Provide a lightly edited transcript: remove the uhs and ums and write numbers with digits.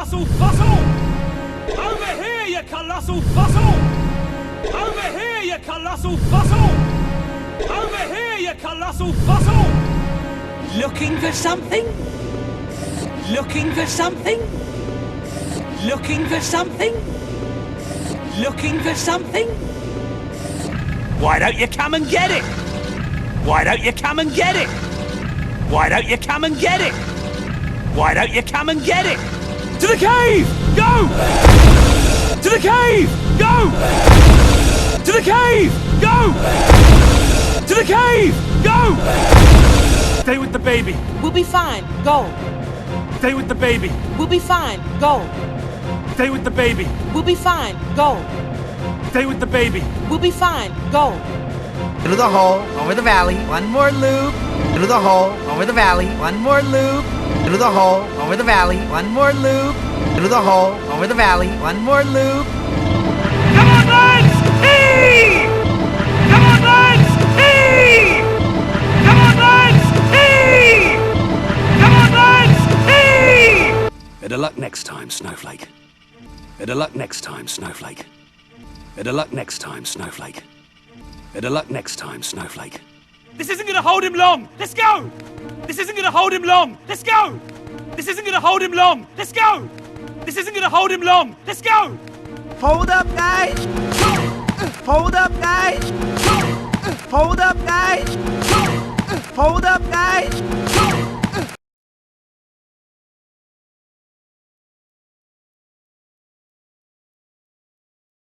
colossal fossil! Over here, you colossal fossil! Over here, you colossal fossil! Over here, you colossal fossil! Looking for something? Looking for something? Looking for something? Looking for something? Why don't you come and get it? Why don't you come and get it? Why don't you come and get it? Why don't you come and get it? To the cave! Go! To the cave! Go! To the cave! Go! To the cave! Go! Stay with the baby. We'll be fine. Go. Stay with the baby. We'll be fine. Go. Stay with the baby. We'll be fine. Go. Stay with the baby. We'll be fine. Go. Through the hole, over the valley, one more loop. Through the hole, over the valley, one more loop. Through the hole, over the valley, one more loop. Through the hole, over the valley, one more loop. Come on, lads! Heave! Come on, lads! Heave! Come on, lads! Heave! Come on, lads! Heave! Better luck next time, Snowflake. Better luck next time, Snowflake. Better luck next time, Snowflake. Better luck next time, Snowflake. This isn't gonna hold him long! Let's go! This isn't gonna hold him long! Let's go! This isn't gonna hold him long! Let's go! This isn't gonna hold him long! Let's go! Hold up, guys! Hold up, guys! Hold up, guys! Hold up, guys!